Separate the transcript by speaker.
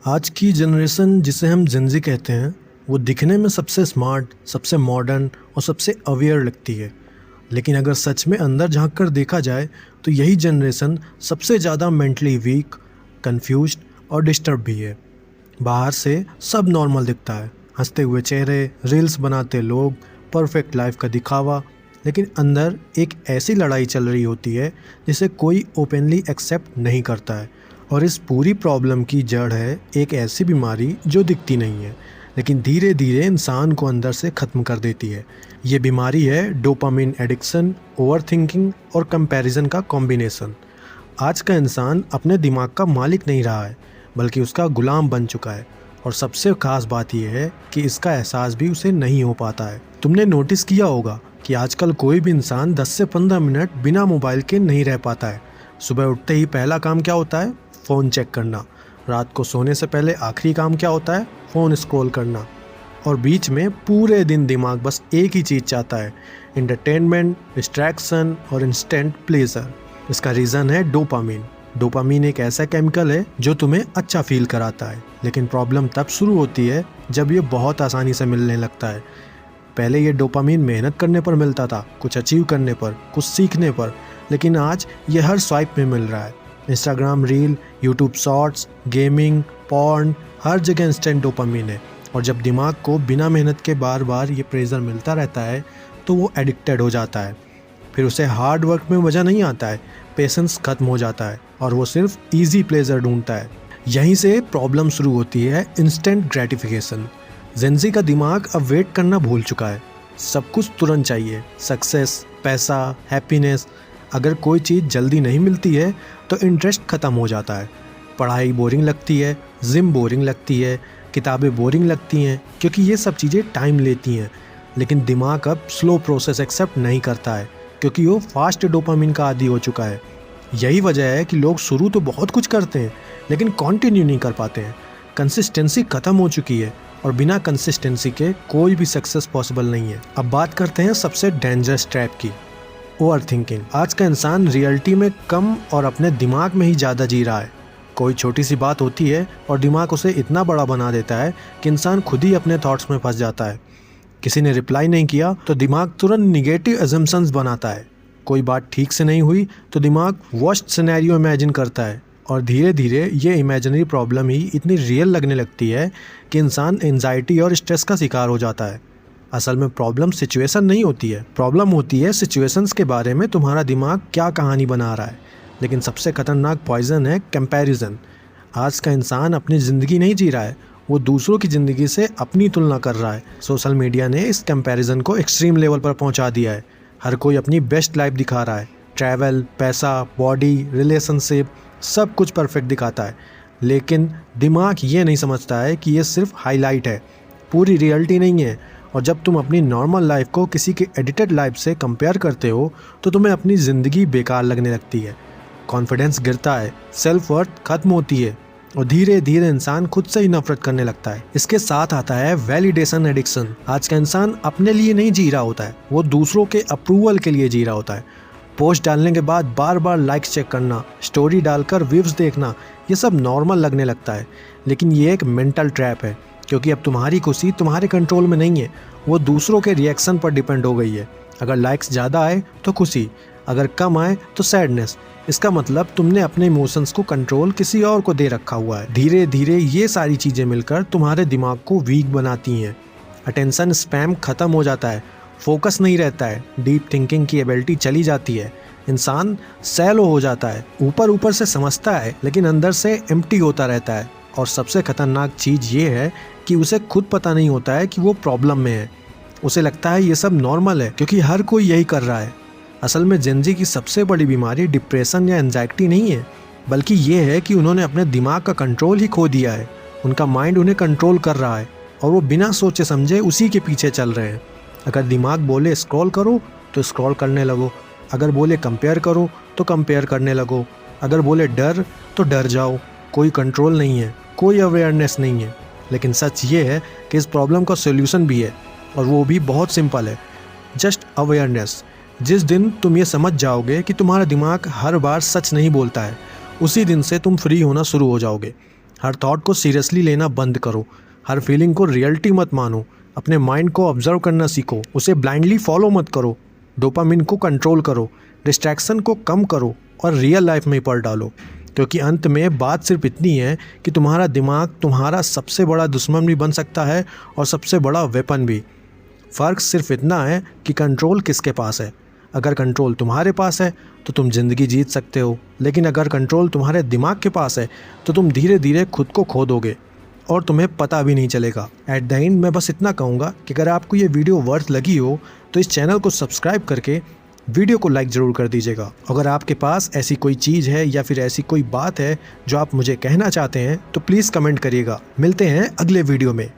Speaker 1: आज की जनरेशन जिसे हम जेन-ज़ी कहते हैं, वो दिखने में सबसे स्मार्ट, सबसे मॉडर्न और सबसे अवेयर लगती है। लेकिन अगर सच में अंदर झाँक कर देखा जाए तो यही जनरेशन सबसे ज़्यादा मेंटली वीक, कन्फ्यूज्ड और डिस्टर्ब भी है। बाहर से सब नॉर्मल दिखता है, हंसते हुए चेहरे, रील्स बनाते लोग, परफेक्ट लाइफ का दिखावा, लेकिन अंदर एक ऐसी लड़ाई चल रही होती है जिसे कोई ओपनली एक्सेप्ट नहीं करता है। और इस पूरी प्रॉब्लम की जड़ है एक ऐसी बीमारी जो दिखती नहीं है लेकिन धीरे धीरे इंसान को अंदर से ख़त्म कर देती है। ये बीमारी है डोपामिन एडिक्शन, ओवरथिंकिंग और कंपैरिजन का कॉम्बिनेशन। आज का इंसान अपने दिमाग का मालिक नहीं रहा है बल्कि उसका गुलाम बन चुका है। और सबसे खास बात यह है कि इसका एहसास भी उसे नहीं हो पाता है। तुमने नोटिस किया होगा कि आजकल कोई भी इंसान 10 से 15 मिनट बिना मोबाइल के नहीं रह पाता है। सुबह उठते ही पहला काम क्या होता है? फ़ोन चेक करना। रात को सोने से पहले आखिरी काम क्या होता है? फ़ोन स्क्रॉल करना। और बीच में पूरे दिन दिमाग बस एक ही चीज़ चाहता है, एंटरटेनमेंट, डिस्ट्रैक्शन और इंस्टेंट प्लेजर। इसका रीज़न है डोपामिन। डोपामिन एक ऐसा केमिकल है जो तुम्हें अच्छा फील कराता है, लेकिन प्रॉब्लम तब शुरू होती है जब ये बहुत आसानी से मिलने लगता है। पहले ये डोपामिन मेहनत करने पर मिलता था, कुछ अचीव करने पर, कुछ सीखने पर, लेकिन आज ये हर स्वाइप में मिल रहा है। Instagram reel, YouTube shorts, gaming, porn, हर जगह इंस्टेंट डोपामिन है। और जब दिमाग को बिना मेहनत के बार बार ये प्रेशर मिलता रहता है तो वो एडिक्टेड हो जाता है। फिर उसे हार्ड वर्क में मज़ा नहीं आता है, पेशेंस खत्म हो जाता है और वो सिर्फ ईजी प्लेजर ढूंढता है। यहीं से प्रॉब्लम शुरू होती है, इंस्टेंट ग्रेटिफिकेशन। जेन-ज़ी का दिमाग अब वेट करना भूल चुका है। सब कुछ तुरंत चाहिए, सक्सेस, पैसा, हैप्पीनेस। अगर कोई चीज़ जल्दी नहीं मिलती है तो इंटरेस्ट ख़त्म हो जाता है। पढ़ाई बोरिंग लगती है, जिम बोरिंग लगती है, किताबें बोरिंग लगती हैं, क्योंकि ये सब चीज़ें टाइम लेती हैं। लेकिन दिमाग अब स्लो प्रोसेस एक्सेप्ट नहीं करता है क्योंकि वो फास्ट डोपामिन का आदी हो चुका है। यही वजह है कि लोग शुरू तो बहुत कुछ करते हैं लेकिन कंटिन्यू नहीं कर पाते हैं। कंसिस्टेंसी ख़त्म हो चुकी है और बिना कंसिस्टेंसी के कोई भी सक्सेस पॉसिबल नहीं है। अब बात करते हैं सबसे डेंजरस ट्रैप की, ओवर थिंकिंग। आज का इंसान रियलिटी में कम और अपने दिमाग में ही ज़्यादा जी रहा है। कोई छोटी सी बात होती है और दिमाग उसे इतना बड़ा बना देता है कि इंसान खुद ही अपने थॉट्स में फंस जाता है। किसी ने रिप्लाई नहीं किया तो दिमाग तुरंत निगेटिव अजम्पशंस बनाता है। कोई बात ठीक से नहीं हुई तो दिमाग वर्स्ट सिनेरियो इमेजिन करता है और धीरे धीरे ये इमेजिनरी प्रॉब्लम ही इतनी रियल लगने लगती है कि इंसान एंजाइटी और स्ट्रेस का शिकार हो जाता है। असल में प्रॉब्लम सिचुएशन नहीं होती है, प्रॉब्लम होती है सिचुएशंस के बारे में तुम्हारा दिमाग क्या कहानी बना रहा है। लेकिन सबसे खतरनाक पॉइजन है कंपैरिजन। आज का इंसान अपनी ज़िंदगी नहीं जी रहा है, वो दूसरों की ज़िंदगी से अपनी तुलना कर रहा है। सोशल मीडिया ने इस कंपैरिजन को एक्सट्रीम लेवल पर पहुंचा दिया है। हर कोई अपनी बेस्ट लाइफ दिखा रहा है। ट्रैवल, पैसा, बॉडी, रिलेशनशिप, सब कुछ परफेक्ट दिखाता है। लेकिन दिमाग ये नहीं समझता है कि ये सिर्फ हाईलाइट है, पूरी रियलिटी नहीं है। और जब तुम अपनी नॉर्मल लाइफ को किसी की एडिटेड लाइफ से कंपेयर करते हो तो तुम्हें अपनी ज़िंदगी बेकार लगने लगती है। कॉन्फिडेंस गिरता है, सेल्फ वर्थ खत्म होती है और धीरे धीरे इंसान खुद से ही नफरत करने लगता है। इसके साथ आता है वैलिडेशन एडिक्शन। आज का इंसान अपने लिए नहीं जी रहा होता है, वो दूसरों के अप्रूवल के लिए जी रहा होता है। पोस्ट डालने के बाद बार बार लाइक्स चेक करना, स्टोरी डालकर व्यूज़ देखना, ये सब नॉर्मल लगने लगता है। लेकिन ये एक मेंटल ट्रैप है क्योंकि अब तुम्हारी खुशी तुम्हारे कंट्रोल में नहीं है, वो दूसरों के रिएक्शन पर डिपेंड हो गई है। अगर लाइक्स ज़्यादा आए तो खुशी, अगर कम आए तो सैडनेस। इसका मतलब तुमने अपने इमोशंस को कंट्रोल किसी और को दे रखा हुआ है। धीरे धीरे ये सारी चीज़ें मिलकर तुम्हारे दिमाग को वीक बनाती हैं। अटेंशन स्पैम ख़त्म हो जाता है, फोकस नहीं रहता है, डीप थिंकिंग की एबिलिटी चली जाती है। इंसान सैलो हो जाता है, ऊपर ऊपर से समझता है लेकिन अंदर से एम्प्टी होता रहता है। और सबसे खतरनाक चीज़ ये है कि उसे खुद पता नहीं होता है कि वो प्रॉब्लम में है। उसे लगता है ये सब नॉर्मल है क्योंकि हर कोई यही कर रहा है। असल में जेन-ज़ी की सबसे बड़ी बीमारी डिप्रेशन या एंजाइटी नहीं है, बल्कि ये है कि उन्होंने अपने दिमाग का कंट्रोल ही खो दिया है। उनका माइंड उन्हें कंट्रोल कर रहा है और वो बिना सोचे समझे उसी के पीछे चल रहे हैं। अगर दिमाग बोले स्क्रॉल करो तो स्क्रॉल करने लगो, अगर बोले कंपेयर करो तो कंपेयर करने लगो, अगर बोले डर तो डर जाओ। कोई कंट्रोल नहीं है, कोई अवेयरनेस नहीं है। लेकिन सच ये है कि इस प्रॉब्लम का सोल्यूशन भी है और वो भी बहुत सिंपल है, जस्ट अवेयरनेस। जिस दिन तुम ये समझ जाओगे कि तुम्हारा दिमाग हर बार सच नहीं बोलता है, उसी दिन से तुम फ्री होना शुरू हो जाओगे। हर थॉट को सीरियसली लेना बंद करो, हर फीलिंग को रियलिटी मत मानो, अपने माइंड को ऑब्जर्व करना सीखो, उसे ब्लाइंडली फॉलो मत करो, डोपामिन को कंट्रोल करो, डिस्ट्रैक्शन को कम करो और रियल लाइफ में पढ़ डालो। क्योंकि अंत में बात सिर्फ इतनी है कि तुम्हारा दिमाग तुम्हारा सबसे बड़ा दुश्मन भी बन सकता है और सबसे बड़ा वेपन भी। फ़र्क सिर्फ इतना है कि कंट्रोल किसके पास है। अगर कंट्रोल तुम्हारे पास है तो तुम ज़िंदगी जीत सकते हो, लेकिन अगर कंट्रोल तुम्हारे दिमाग के पास है तो तुम धीरे धीरे खुद को खो दोगे और तुम्हें पता भी नहीं चलेगा। एट द एंड मैं बस इतना कहूँगा कि अगर आपको ये वीडियो वर्थ लगी हो तो इस चैनल को सब्सक्राइब करके वीडियो को लाइक ज़रूर कर दीजिएगा। अगर आपके पास ऐसी कोई चीज़ है या फिर ऐसी कोई बात है जो आप मुझे कहना चाहते हैं तो प्लीज़ कमेंट करिएगा। मिलते हैं अगले वीडियो में।